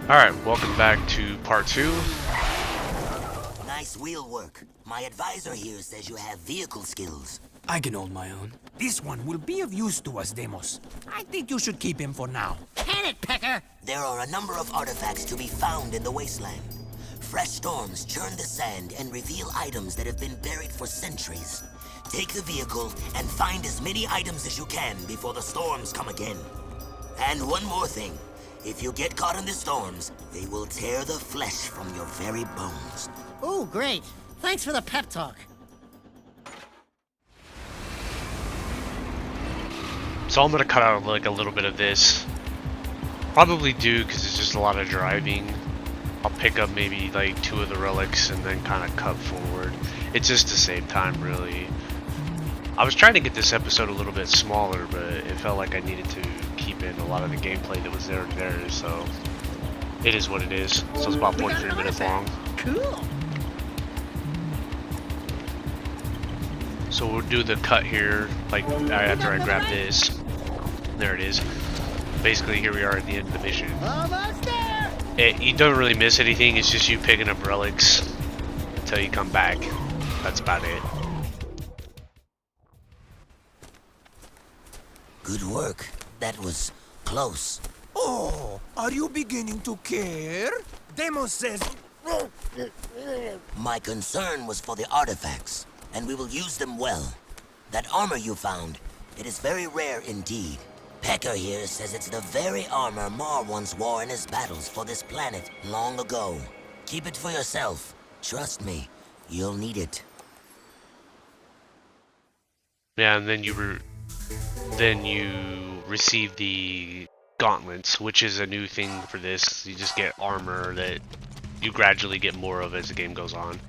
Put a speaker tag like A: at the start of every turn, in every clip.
A: Alright, welcome back to part 2.
B: Nice wheel work. My advisor here says you have vehicle skills.
C: I can hold my own.
D: This one will be of use to us, Demos. I think you should keep him for now.
E: Can it, Pecker?
B: There are a number of artifacts to be found in the wasteland. Fresh storms churn the sand and reveal items that have been buried for centuries. Take the vehicle and find as many items as you can before the storms come again. And one more thing. If you get caught in the storms, they will tear the flesh from your very bones.
E: Ooh, great. Thanks for the pep talk.
A: So I'm gonna cut out like a little bit of this. Probably do, because it's just a lot of driving. I'll pick up maybe like 2 of the relics and then kind of cut forward. It's just to save time, really. I was trying to get this episode a little bit smaller, but it felt like I needed to keep in a lot of the gameplay that was there, so it is what it is. So it's about 43 minutes long.
E: Cool.
A: So we'll do the cut here, like after I grab this. There it is. Basically, here we are at the end of the mission.
E: Almost there.
A: You don't really miss anything. It's just you picking up relics until you come back. That's about it.
B: Good work. That was close.
D: Oh, are you beginning to care? Demos says...
B: My concern was for the artifacts, and we will use them well. That armor you found, it is very rare indeed. Pecker here says it's the very armor Mar once wore in his battles for this planet long ago. Keep it for yourself. Trust me, you'll need it.
A: Yeah, and then you receive the gauntlets, which is a new thing for this. You just get armor that you gradually get more of as the game goes on.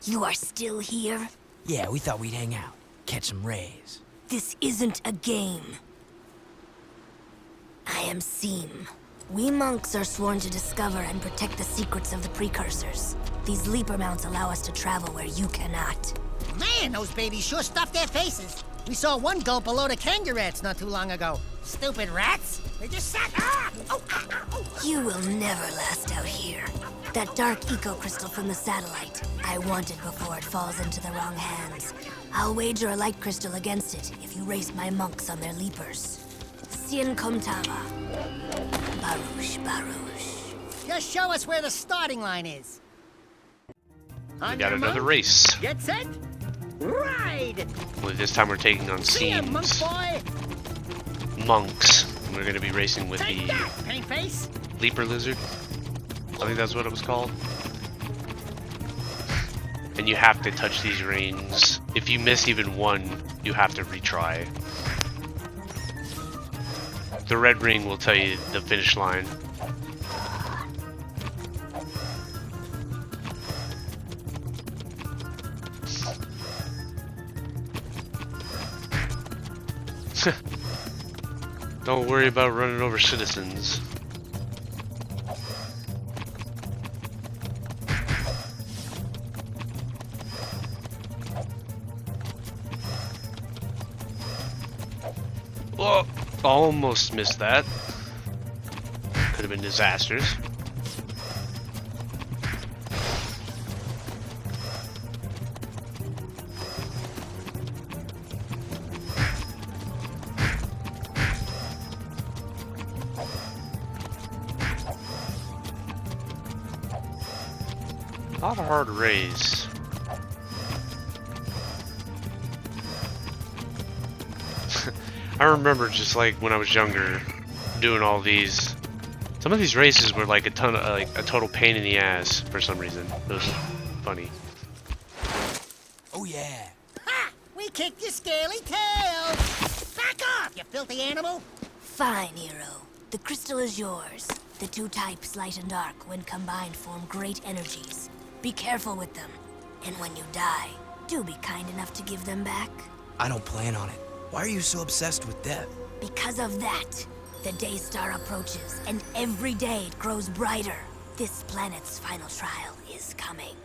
F: You are still here?
C: Yeah, we thought we'd hang out, catch some rays.
F: This isn't a game. I am Seam. We monks are sworn to discover and protect the secrets of the precursors. These leaper mounts allow us to travel where you cannot.
E: Man, those babies sure stuffed their faces. We saw one gulp a load of kangaroos not too long ago. Stupid rats. They just sat... Ah! Oh, ah, ah, oh.
F: You will never last out here. That dark eco-crystal from the satellite. I want it before it falls into the wrong hands. I'll wager a light crystal against it if you race my monks on their leapers. Sien Komtava. Baruch, Baruch.
E: Just show us where the starting line is.
A: We got another race.
E: Get set. Ride.
A: Well, this time we're taking on
E: See ya, monk
A: Seams
E: boy.
A: monks. And we're going to be racing with
E: Take
A: the
E: that, paint face.
A: Leaper Lizard. I think that's what it was called. And you have to touch these rings. If you miss even one, you have to retry. The red ring will tell you the finish line. Don't worry about running over citizens. Oh, almost missed that. Could have been disastrous. Not a hard race. I remember just like when I was younger, doing all these. Some of these races were like a total pain in the ass for some reason. It was funny.
C: Oh yeah.
E: Ha! We kicked your scaly tail. Back off, you filthy animal.
F: Fine, hero. The crystal is yours. The 2 types, light and dark, when combined, form great energies. Be careful with them. And when you die, do be kind enough to give them back.
C: I don't plan on it. Why are you so obsessed with death?
F: Because of that, the day star approaches, and every day it grows brighter. This planet's final trial is coming.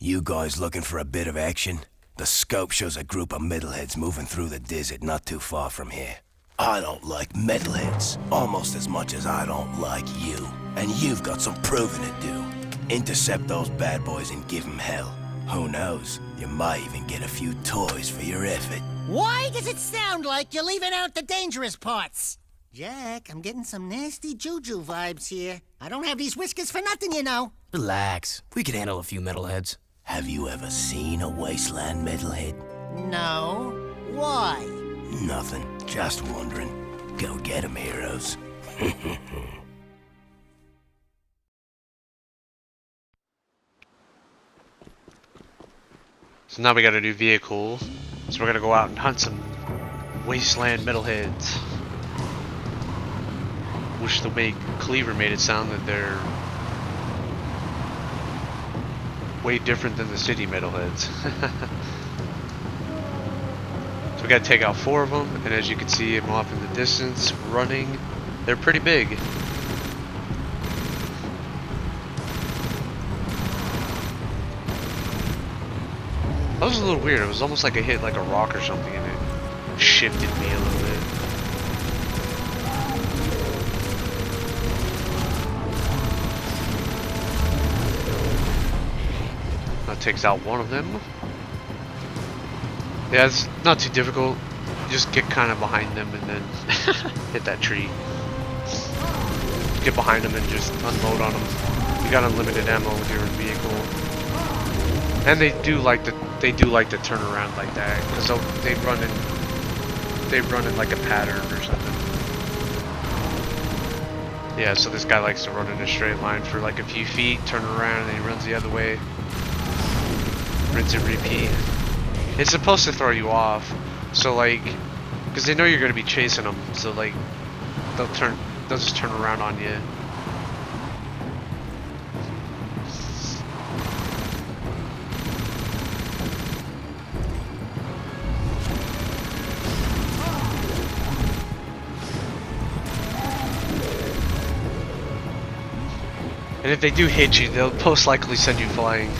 G: You guys looking for a bit of action? The scope shows a group of metalheads moving through the desert not too far from here. I don't like metalheads almost as much as I don't like you. And you've got some proving to do. Intercept those bad boys and give them hell. Who knows? You might even get a few toys for your effort.
E: Why does it sound like you're leaving out the dangerous parts? Jack, I'm getting some nasty juju vibes here. I don't have these whiskers for nothing, you know.
C: Relax. We could handle a few metalheads.
G: Have you ever seen a wasteland metalhead?
E: No. Why?
G: Nothing. Just wondering. Go get 'em, heroes.
A: So now we got a new vehicle. So we're gonna go out and hunt some wasteland metalheads. Wish the way Cleaver made it sound that they're way different than the city metalheads. So we gotta take out 4 of them, and as you can see them off in the distance, running. They're pretty big. That was a little weird. It was almost like I hit like a rock or something, and it shifted me a little bit. That takes out one of them. Yeah, it's not too difficult. You just get kind of behind them and then hit that tree. Get behind them and just unload on them. You got unlimited ammo with your vehicle, and they do like to turn around like that because they run in like a pattern or something. Yeah, so this guy likes to run in a straight line for like a few feet, turn around, and then he runs the other way. Rinse and repeat. It's supposed to throw you off, so like, because they know you're gonna be chasing them, so like, they'll just turn around on you. And if they do hit you, they'll most likely send you flying.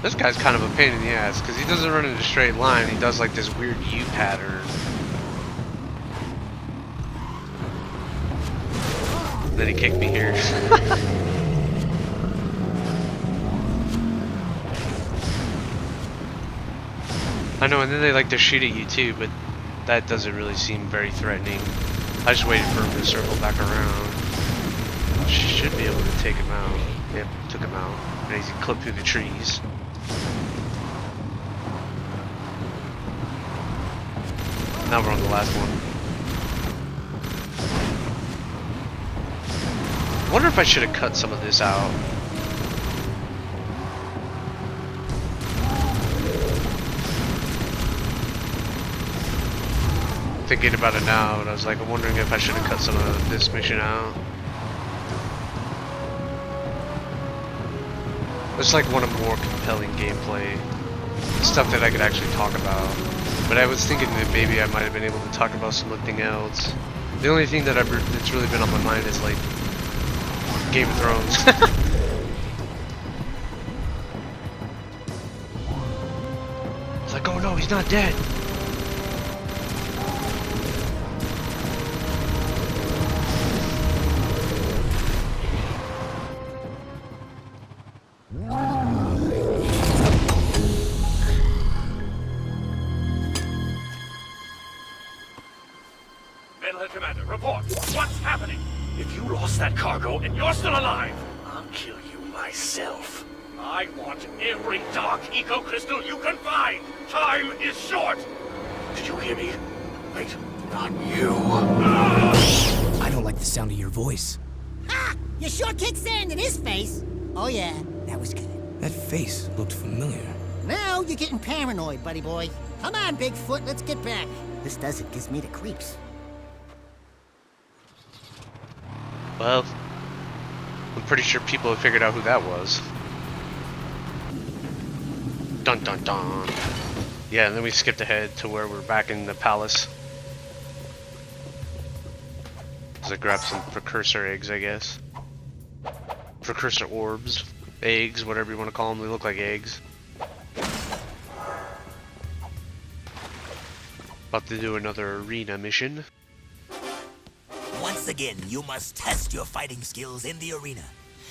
A: This guy's kind of a pain in the ass because he doesn't run in a straight line. He does like this weird U pattern. Then he kicked me here. I know, and then they like to shoot at you too, but that doesn't really seem very threatening. I just waited for him to circle back around. Should be able to take him out. Yep, took him out. And he's clipped through the trees. Now we're on the last one. I wonder if I should have cut some of this out. Thinking about it now, and I was like, I'm wondering if I should have cut some of this mission out. It's like one of more compelling gameplay stuff that I could actually talk about. But I was thinking that maybe I might have been able to talk about something else. The only thing that that's really been on my mind is like Game of Thrones. It's like, oh no, he's not dead.
H: Commander, report. What's happening? If you lost that cargo and you're still alive, I'll kill you myself. I want every dark eco-crystal you can find. Time is short. Did you hear me? Wait, not you.
C: I don't like the sound of your voice.
E: Ha! You sure kicked sand in his face. Oh yeah, That was good.
C: That face looked familiar.
E: Now you're getting paranoid, buddy boy. Come on, Bigfoot, let's get back. This desert gives me the creeps.
A: Well, I'm pretty sure people have figured out who that was. Dun dun dun. Yeah, and then we skipped ahead to where we're back in the palace. So I grabbed some precursor eggs, I guess. Precursor orbs. Eggs, whatever you want to call them. They look like eggs. About to do another arena mission.
B: Once again, you must test your fighting skills in the arena.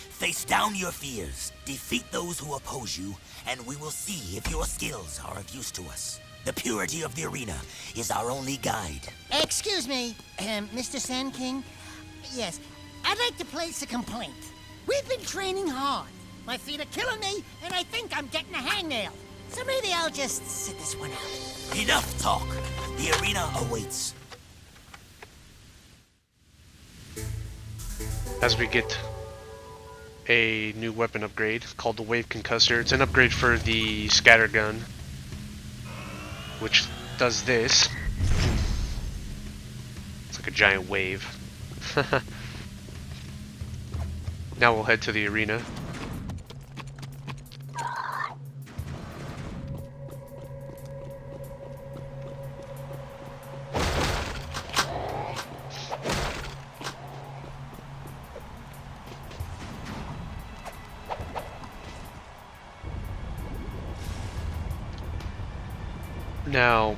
B: Face down your fears, defeat those who oppose you, and we will see if your skills are of use to us. The purity of the arena is our only guide.
E: Excuse me, Mr. Sand King? Yes, I'd like to place a complaint. We've been training hard. My feet are killing me, and I think I'm getting a hangnail. So maybe I'll just sit this one out.
B: Enough talk. The arena awaits.
A: As we get a new weapon upgrade called the Wave Concussor. It's an upgrade for the scatter gun, which does this. It's like a giant wave. Now we'll head to the arena. Now,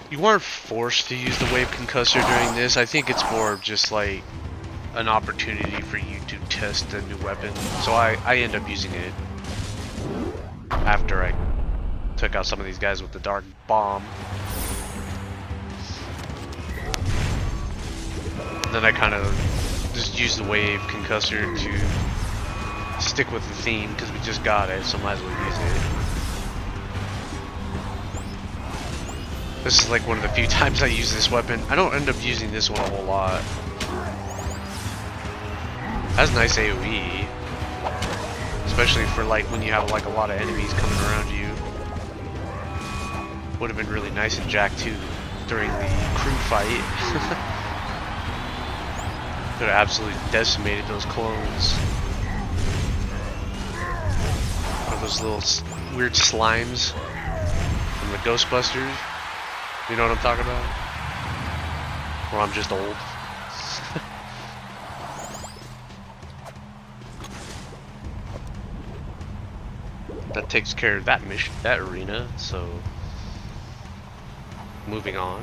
A: you aren't forced to use the Wave Concussor during this. I think it's more of just like an opportunity for you to test a new weapon. So I end up using it after I took out some of these guys with the Dark Bomb. And then I kind of just use the Wave Concussor to stick with the theme because we just got it, so might as well use it. This is like one of the few times I use this weapon. I don't end up using this one a whole lot. Has nice AoE, especially for like when you have like a lot of enemies coming around you. Would have been really nice in Jak 2 during the crew fight. Could have absolutely decimated those clones. Or those little weird slimes from the Ghostbusters. You know what I'm talking about? Or I'm just old. That takes care of that mission, that arena, so moving on.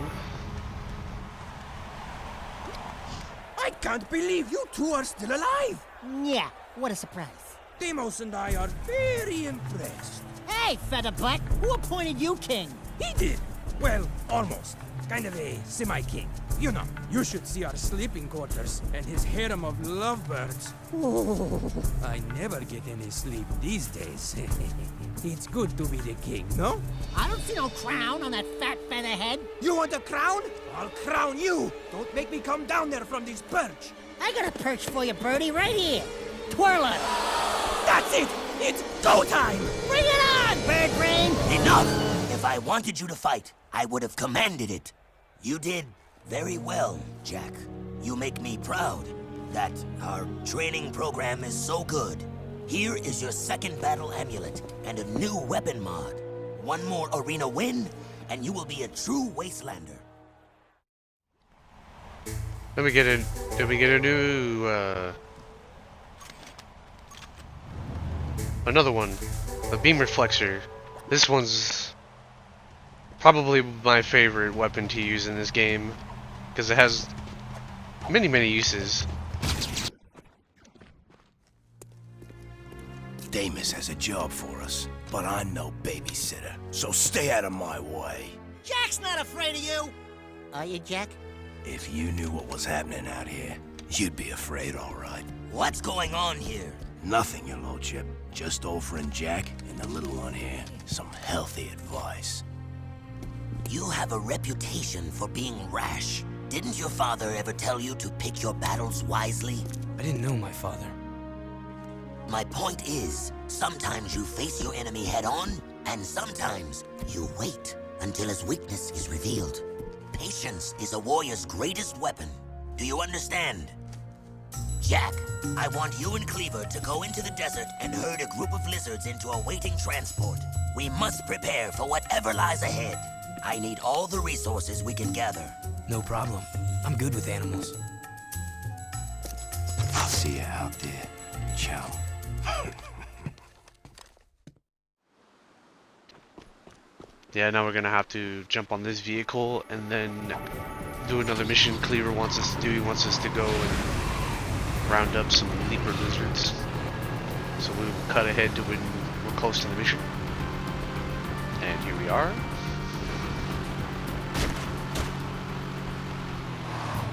D: I can't believe you two are still alive!
E: Yeah, what a surprise.
D: Deimos and I are very impressed.
E: Hey, Featherbutt, who appointed you king?
D: He did. Well, almost. Kind of a semi-king. You know, you should see our sleeping quarters and his harem of lovebirds. Oh, I never get any sleep these days. It's good to be the king, no?
E: I don't see no crown on that fat featherhead.
D: You want a crown? I'll crown you. Don't make me come down there from this perch.
E: I got a perch for you, birdie, right here. Twirl it.
D: That's it! It's go time!
E: Bring it on, bird brain!
B: Enough! If I wanted you to fight, I would have commanded it. You did very well, Jak. You make me proud that our training program is so good. Here is your second battle amulet and a new weapon mod. One more arena win, and you will be a true wastelander.
A: Then we get a new another one, the beam reflexor. This one's probably my favorite weapon to use in this game because it has many uses.
G: Deimos has a job for us, but I'm no babysitter, so stay out of my way.
E: Jak's not afraid of you. Are you, Jak?
G: If you knew what was happening out here, you'd be afraid, all right.
B: What's going on here?
G: Nothing, your lordship. Just old friend Jak and the little one here. Some healthy advice.
B: You have a reputation for being rash. Didn't your father ever tell you to pick your battles wisely?
C: I didn't know my father.
B: My point is, sometimes you face your enemy head-on, and sometimes you wait until his weakness is revealed. Patience is a warrior's greatest weapon. Do you understand? Jack, I want you and Cleaver to go into the desert and herd a group of lizards into a waiting transport. We must prepare for whatever lies ahead. I need all the resources we can gather.
C: No problem. I'm good with animals.
G: I'll see you out there. Ciao.
A: Yeah, now we're gonna have to jump on this vehicle and then do another mission Cleaver wants us to do. He wants us to go and round up some leaper lizards. So we will cut ahead to when we're close to the mission. And here we are.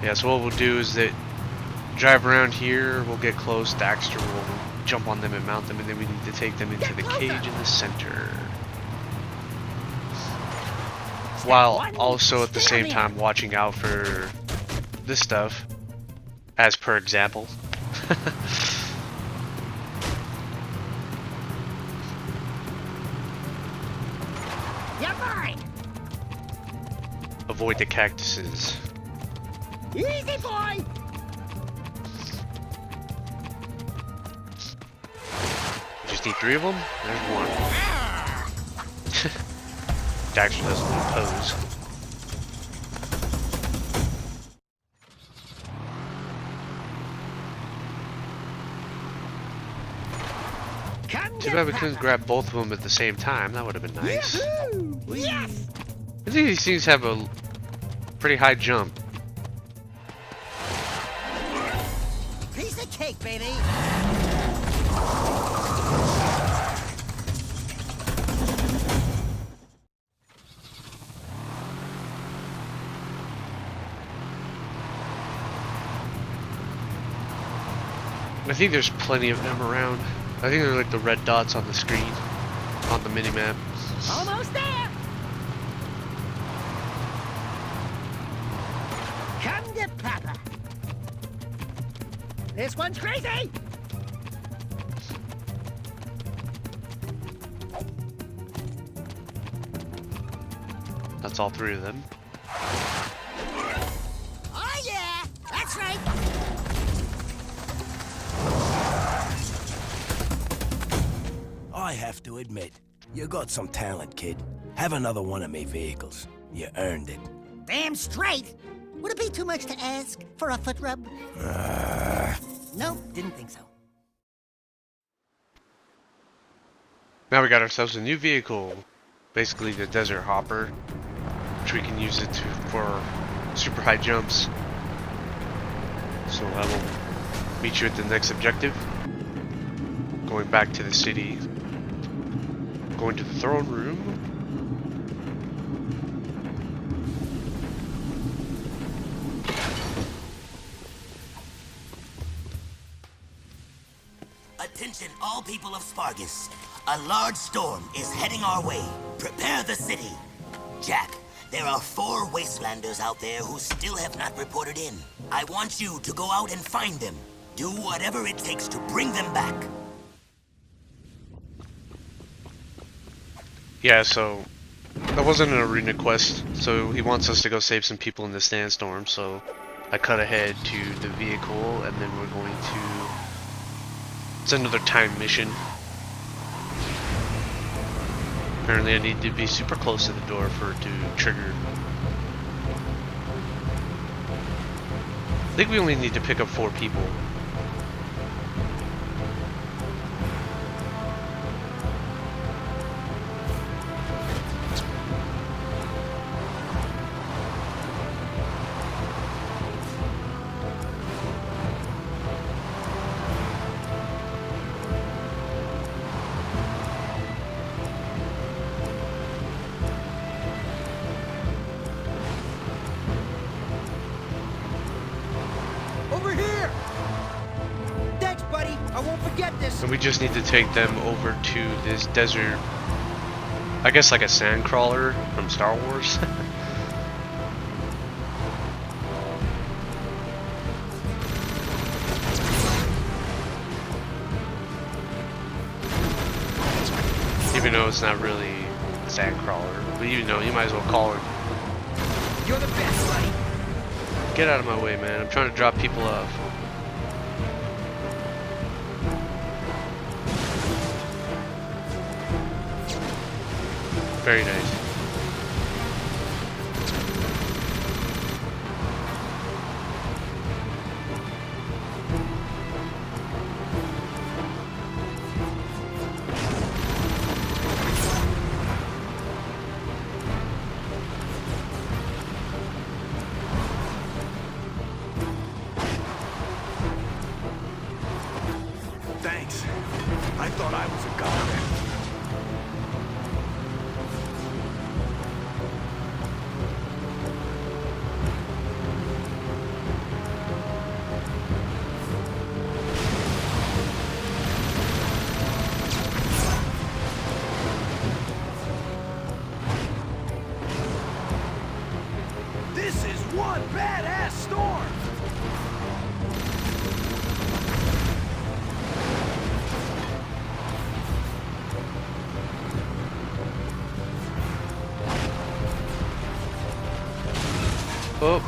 A: Yeah, so what we'll do is that drive around here, we'll get close, Daxter will jump on them and mount them, and then we need to take them into the cage in the center. While also at the same time watching out for this stuff, as per example.
E: You're mine.
A: Avoid the cactuses.
E: Easy, boy.
A: Just need 3 of them? There's one. Daxter doesn't oppose. Too bad we couldn't grab both of them at the same time. That would have been nice.
E: Yes.
A: I think these things have a pretty high jump.
E: Piece of cake, baby.
A: I think there's plenty of them around. I think they're like the red dots on the screen, on the minimap.
E: Almost there. Come to Papa. This one's crazy.
A: That's all 3 of them.
E: Oh yeah, that's right.
G: I have to admit, you got some talent, kid. Have another one of me vehicles. You earned it.
E: Damn straight. Would it be too much to ask for a foot rub? No, didn't think so.
A: Now we got ourselves a new vehicle. Basically the Desert Hopper, which we can use it for super high jumps. So I will meet you at the next objective. Going back to the city. Going to the throne room.
B: Attention all people of Spargus. A large storm is heading our way. Prepare the city. Jack, there are 4 wastelanders out there who still have not reported in. I want you to go out and find them. Do whatever it takes to bring them back.
A: Yeah, so that wasn't an arena quest, so he wants us to go save some people in the Sandstorm, so I cut ahead to the vehicle, and then we're going to... It's another time mission. Apparently I need to be super close to the door for it to trigger. I think we only need to pick up 4 people.
D: Over here! Thanks, buddy. I won't forget this.
A: So we just need to take them over to this desert, I guess like a sand crawler from Star Wars. know it's not really a sand crawler, but you know, you might as well call it.
C: You're the best, buddy.
A: Get out of my way, man. I'm trying to drop people off. Very nice.
G: Thanks. I thought I was a god. This is one badass storm!
A: Oh.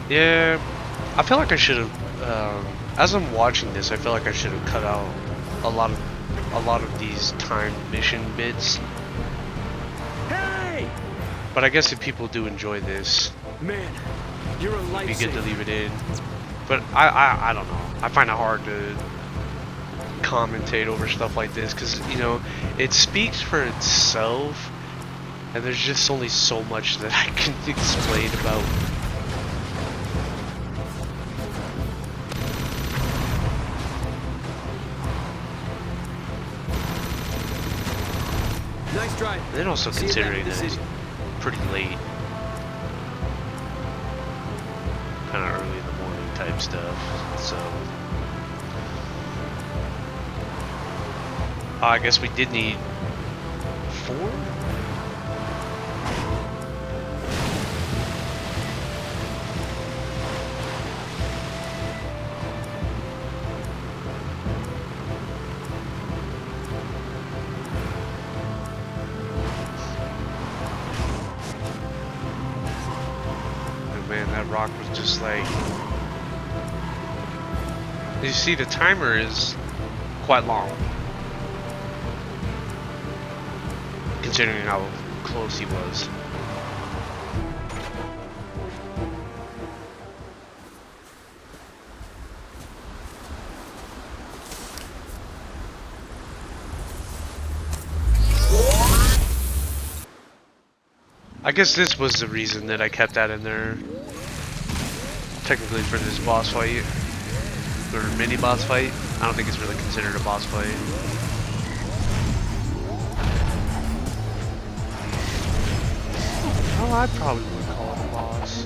A: Yeah, I feel like I should have. As I'm watching this, I feel like I should have cut out a lot of these timed mission bits.
G: Hey!
A: But I guess if people do enjoy this,
G: Man, you're a
A: it'd be good to
G: lifesaver.
A: leave it in. But I don't know. I find it hard to commentate over stuff like this because, you know, it speaks for itself. And there's just only so much that I can explain about.
C: Nice drive.
A: And then also
C: See you back
A: considering
C: in the
A: that it's
C: city.
A: pretty late. Kind of early in the morning type stuff. So. I guess we did need 4? Man, that rock was just like... You see, the timer is quite long. Considering how close he was. I guess this was the reason that I kept that in there. Technically for this boss fight. Or mini boss fight. I don't think it's really considered a boss fight. Oh, I probably would call it a boss.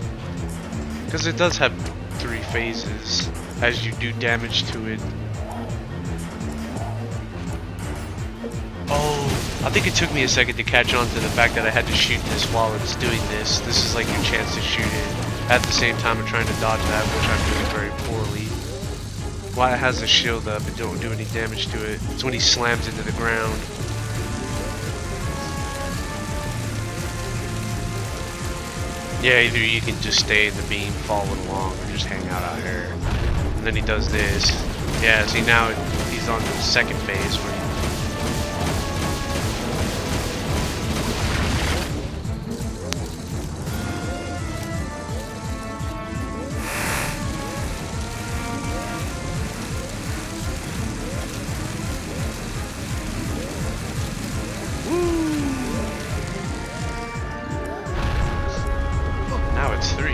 A: Because it does have 3 phases as you do damage to it. Oh, I think it took me a second to catch on to the fact that I had to shoot this while it's doing this. This is like your chance to shoot it at the same time of trying to dodge that, which I'm doing very poorly. While it has the shield up, it don't do any damage to it. It's when he slams into the ground. Yeah, either you can just stay in the beam following along or just hang out here. And then he does this. Yeah, see now he's on the second phase where he... Now it's 3.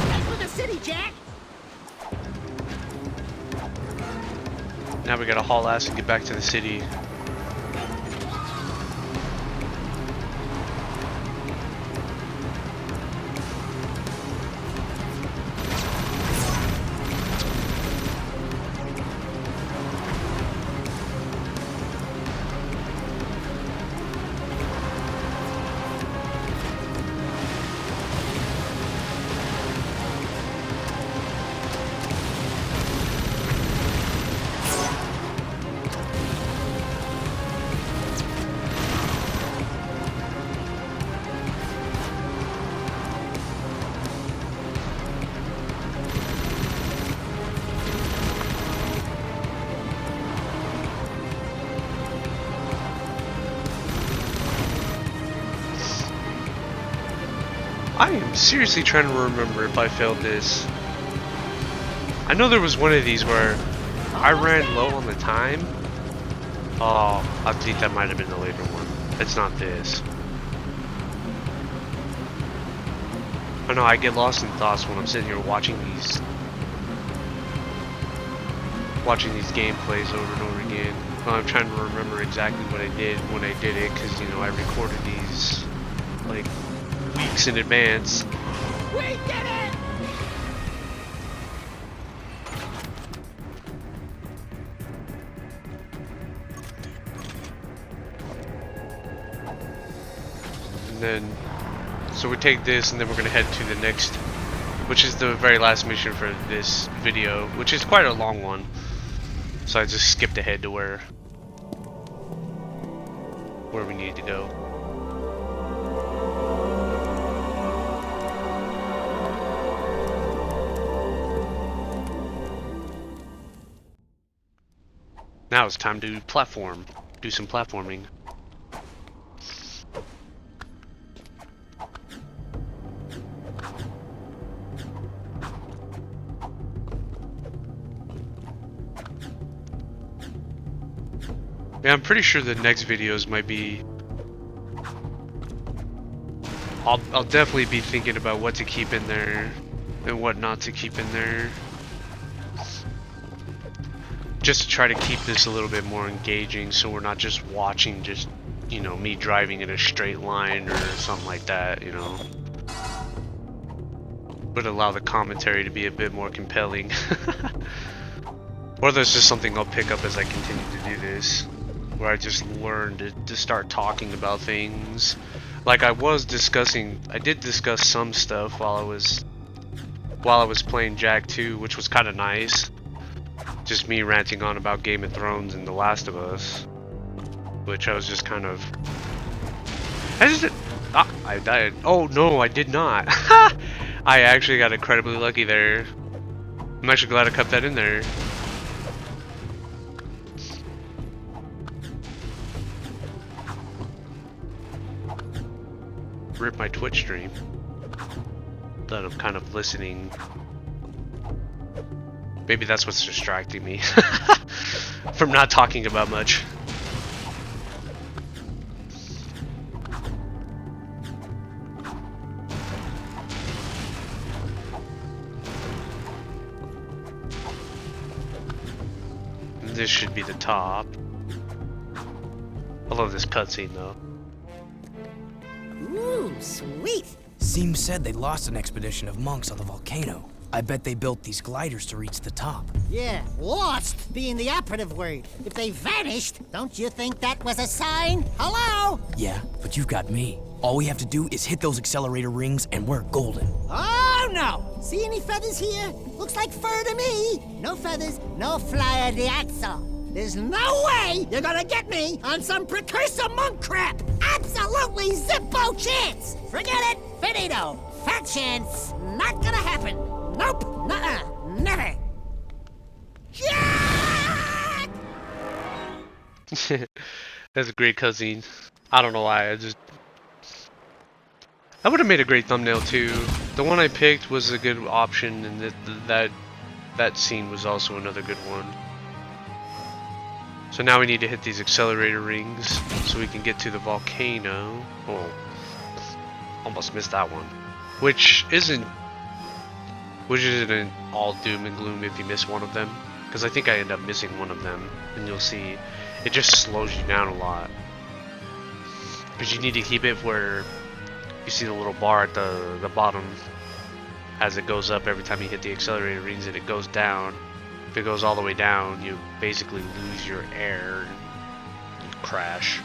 E: Head for the city, Jack!
A: Now we gotta haul ass and get back to the city. I am seriously trying to remember if I failed this. I know there was one of these where I ran low on the time. Oh, I think that might have been the later one. It's not this. I know I get lost in thoughts when I'm sitting here watching these gameplays over and over again. Well, I'm trying to remember exactly what I did when I did it, because, you know, I recorded these like weeks in advance.
E: We did it!
A: And then, so we take this, and then we're gonna head to the next, which is the very last mission for this video, which is quite a long one. So I just skipped ahead to where we need to go. Now it's time to platform, do some platforming. Yeah, I'm pretty sure the next videos might be... I'll definitely be thinking about what to keep in there and what not to keep in there. Just to try to keep this a little bit more engaging, so we're not just watching just, you know, me driving in a straight line or something like that, you know. But allow the commentary to be a bit more compelling. Or there's just something I'll pick up as I continue to do this, where I just learned to start talking about things. Like I did discuss some stuff while I was playing Jak 2, which was kind of nice. Just me ranting on about Game of Thrones and The Last of Us, which I was just kind of... I died. Oh no, I did not. I actually got incredibly lucky there. I'm actually glad I kept that in there. Rip my Twitch stream. That I'm kind of listening. Maybe that's what's distracting me from not talking about much. This should be the top. I love this cutscene though.
E: Ooh, sweet!
I: Seems said they lost an expedition of monks on the volcano. I bet they built these gliders to reach the top.
E: Yeah, lost being the operative word. If they vanished, don't you think that was a sign? Hello?
I: Yeah, but you've got me. All we have to do is hit those accelerator rings and we're golden.
E: Oh, no! See any feathers here? Looks like fur to me. No feathers, no fly of the axle. There's no way you're gonna get me on some precursor monk crap! Absolutely zippo chance! Forget it, finito. Fat chance, not gonna happen. Nope, nuh-uh, never. Yeah!
A: That's a great cutscene. I don't know why, that would have made a great thumbnail too. The one I picked was a good option, and that scene was also another good one. So now we need to hit these accelerator rings so we can get to the volcano. Oh, almost missed that one. Which isn't all doom and gloom if you miss one of them, because I think I end up missing one of them, and you'll see it just slows you down a lot. Because you need to keep it where you see the little bar at the bottom as it goes up every time you hit the accelerator rings, and it goes down. If it goes all the way down, you basically lose your air and crash.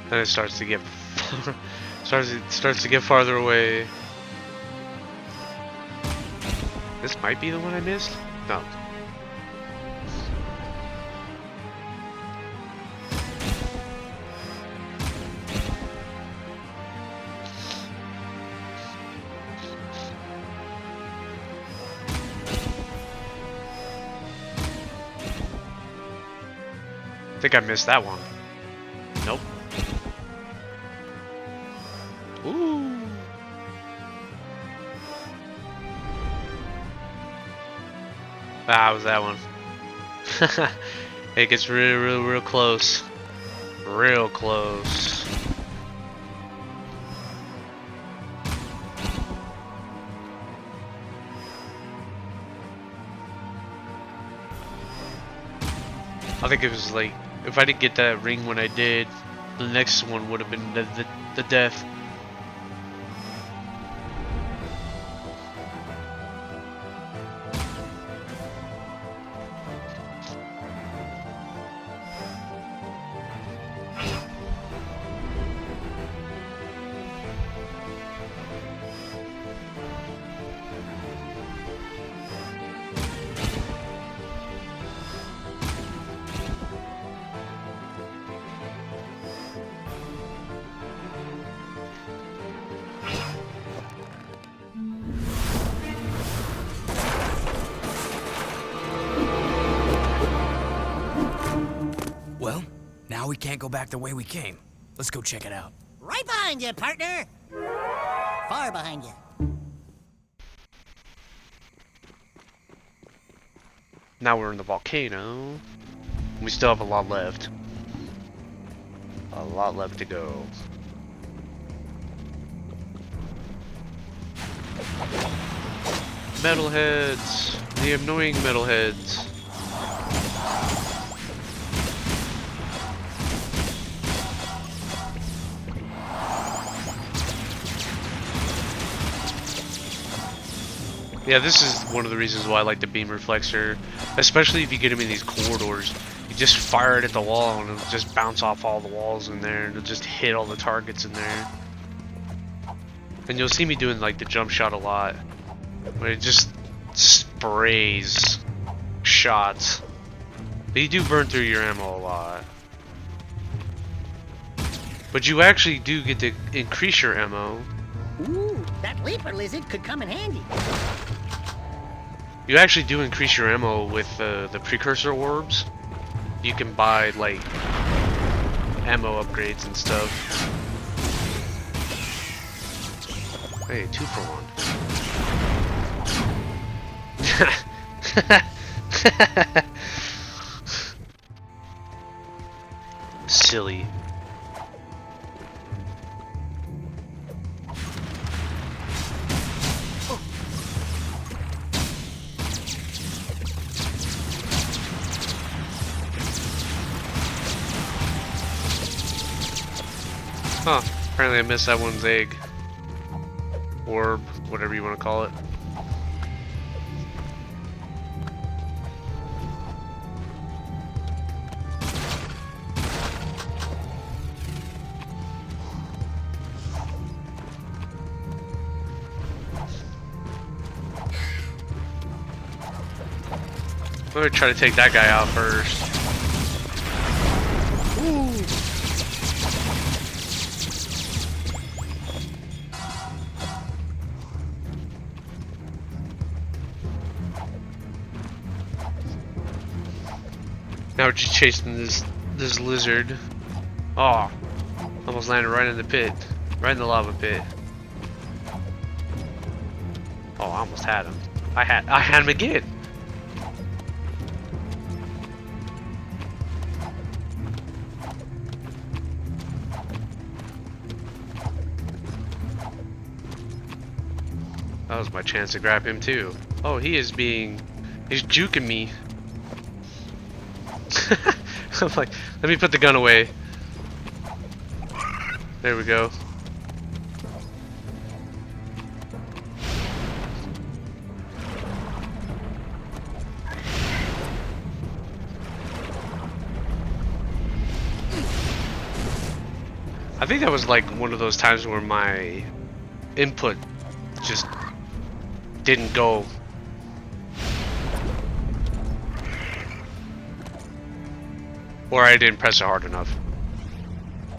A: Then it starts to get starts to get farther away. This might be the one I missed? No. think I missed that one. Nope. Ooh. Ah, was that one. It gets real close. Real close. I think it was like, if I didn't get that ring when I did, the next one would have been the death.
I: Well, now we can't go back the way we came. Let's go check it out.
E: Right behind you, partner. Far behind you.
A: Now we're in the volcano. We still have a lot left. A lot left to go. Metalheads! The annoying metalheads. Yeah, this is one of the reasons why I like the beam reflexor, especially if you get them in these corridors. You just fire it at the wall and it'll just bounce off all the walls in there, and it'll just hit all the targets in there. And you'll see me doing like the jump shot a lot, where it just sprays shots. But you do burn through your ammo a lot. But you actually do get to increase your ammo.
E: Ooh, that leaper lizard could come in handy.
A: You actually do increase your ammo with the precursor orbs. You can buy like ammo upgrades and stuff. Hey, 2 for 1. Silly. Huh, apparently I missed that one's egg. Orb, whatever you want to call it. I'm gonna try to take that guy out first. Now we're just chasing this lizard. Oh, almost landed right in the pit, right in the lava pit. Oh, I almost had him. I had him again. That was my chance to grab him too. Oh, he's juking me. I'm like, let me put the gun away. There we go. I think that was like one of those times where my input just didn't go. Or I didn't press it hard enough.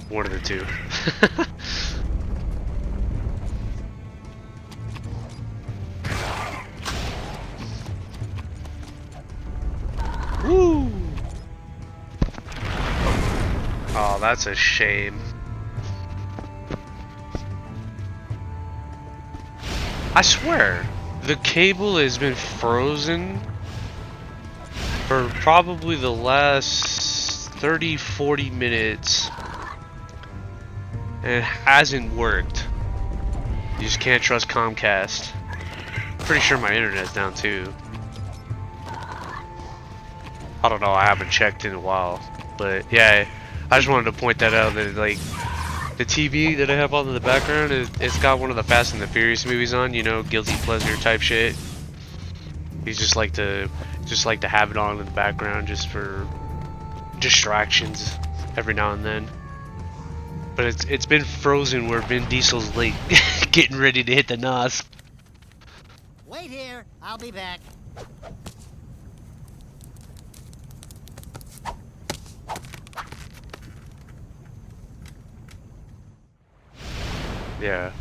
A: One of the two. Woo! that's a shame. I swear, the cable has been frozen for probably the last 30-40 minutes and it hasn't worked. You just can't trust Comcast. Pretty sure my internet's down too. I don't know, I haven't checked in a while. But yeah, I just wanted to point that out, that like the TV that I have on in the background, it's got one of the Fast and the Furious movies on, you know, guilty pleasure type shit. You just like to have it on in the background just for distractions every now and then. But it's been frozen where Vin Diesel's like getting ready to hit the NOS.
E: Wait here, I'll be back.
A: Yeah.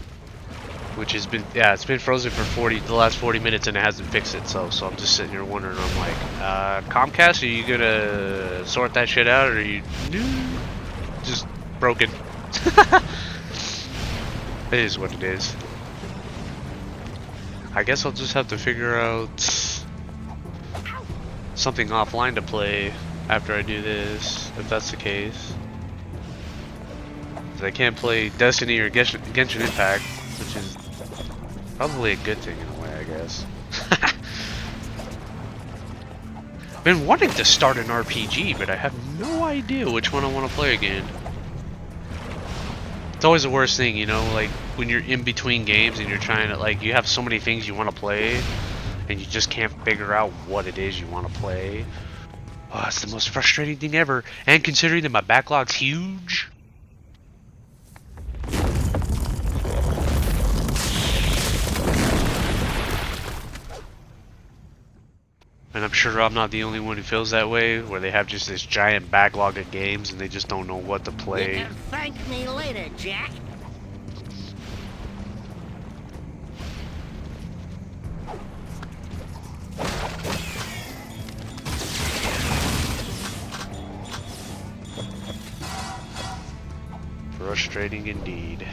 A: Which has been, yeah, it's been frozen for the last 40 minutes and it hasn't fixed itself. So I'm just sitting here wondering, I'm like, Comcast, are you gonna sort that shit out, or are you just broken? It is what it is. I guess I'll just have to figure out something offline to play after I do this, if that's the case. I can't play Destiny or Genshin Impact, which is probably a good thing in a way, I guess. Been wanting to start an RPG, but I have no idea which one I want to play again. It's always the worst thing, you know, like when you're in between games and you're trying to, like, you have so many things you want to play and you just can't figure out what it is you want to play. Oh, it's the most frustrating thing ever. And considering that my backlog's huge. And I'm sure I'm not the only one who feels that way, where they have just this giant backlog of games and they just don't know what to play.
E: You can thank me later, Jack.
A: Frustrating indeed.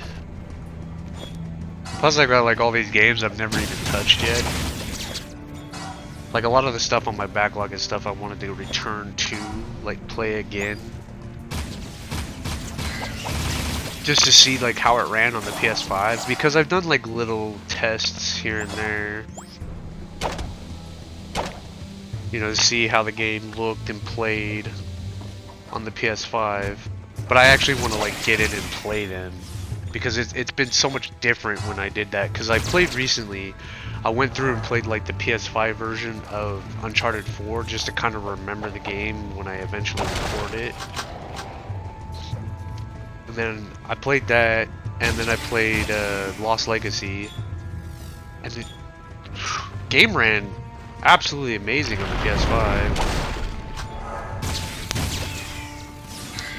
A: Plus I got like all these games I've never even touched yet. Like a lot of the stuff on my backlog is stuff I wanted to return to, like play again. Just to see like how it ran on the PS5, because I've done like little tests here and there. You know, to see how the game looked and played on the PS5. But I actually want to like get in and play them, because it's been so much different when I did that. Because I played recently, I went through and played like the PS5 version of Uncharted 4 just to kind of remember the game when I eventually record it. And then I played that, and then I played Lost Legacy, and the game ran absolutely amazing on the PS5.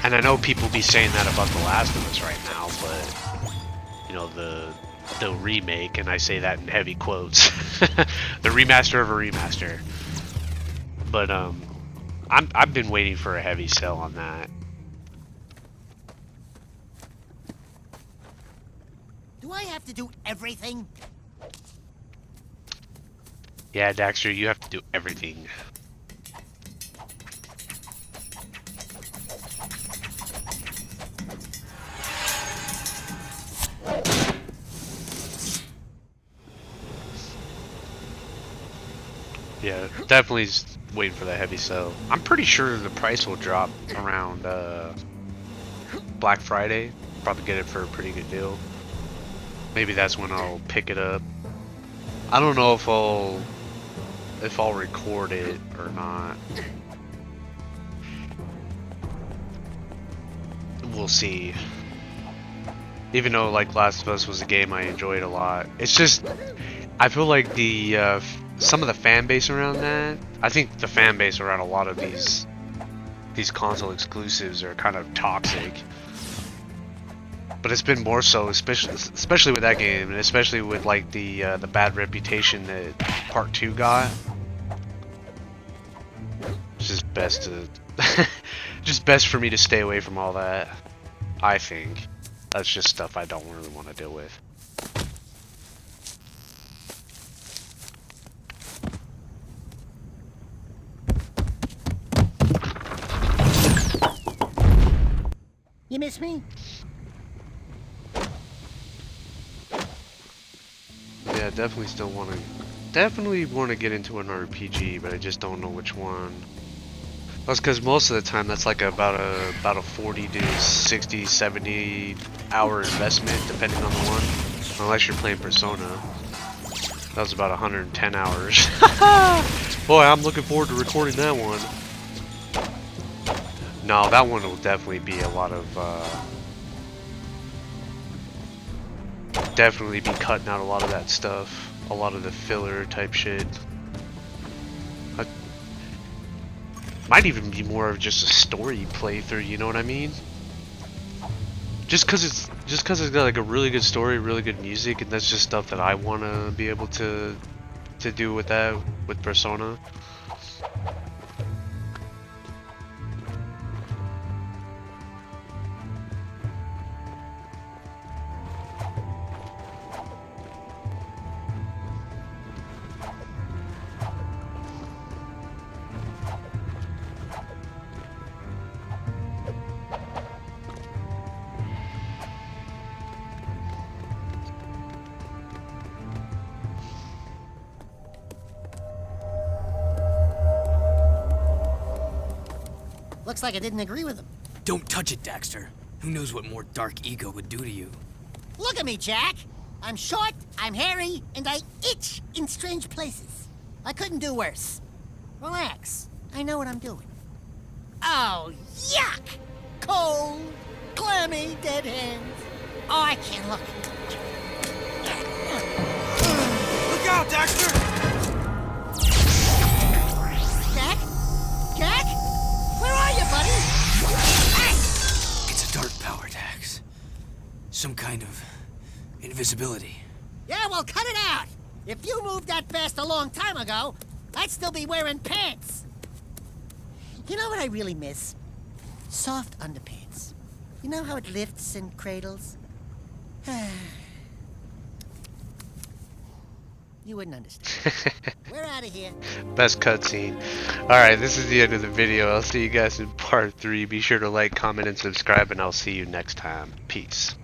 A: And I know people be saying that about The Last of Us right now, but you know, the remake, and I say that in heavy quotes, the remaster of a remaster. But I've been waiting for a heavy sell on that.
E: Do I have to do everything?
A: Yeah, Daxter, you have to do everything. Yeah, definitely waiting for that heavy sell. I'm pretty sure the price will drop around Black Friday. Probably get it for a pretty good deal. Maybe that's when I'll pick it up. I don't know if I'll record it or not. We'll see. Even though like Last of Us was a game I enjoyed a lot, it's just I feel like the some of the fan base around that. I think the fan base around a lot of these console exclusives are kind of toxic. But it's been more so, especially with that game, and especially with like the bad reputation that Part 2 got. It's just best to Just best for me to stay away from all that. I think. That's just stuff I don't really want to deal with.
E: You miss me?
A: Yeah, definitely still want to. Definitely want to get into an RPG, but I just don't know which one. That's because most of the time that's like about a 40 to 60, 70 hour investment, depending on the one. Unless you're playing Persona. That was about 110 hours. Boy, I'm looking forward to recording that one. No, that one will definitely be a lot of, definitely be cutting out a lot of that stuff. A lot of the filler type shit. Might even be more of just a story playthrough, you know what I mean? Just cause it's got like a really good story, really good music, and that's just stuff that I wanna be able to do with that, with Persona.
E: Looks like I didn't agree with him.
I: Don't touch it, Daxter. Who knows what more dark ego would do to you?
E: Look at me, Jack. I'm short, I'm hairy, and I itch in strange places. I couldn't do worse. Relax. I know what I'm doing. Oh, yuck! Cold, clammy, dead hands. Oh, I can't look.
D: Look out, Daxter!
E: Jack? Jack? Where are you, buddy? Hey!
I: It's a dark power, Dax. Some kind of invisibility.
E: Yeah, well, cut it out. If you moved that fast a long time ago, I'd still be wearing pants. You know what I really miss? Soft underpants. You know how it lifts and cradles? You wouldn't understand. We're out of here.
A: Best cutscene. Alright, this is the end of the video. I'll see you guys in part 3. Be sure to like, comment, and subscribe, and I'll see you next time. Peace.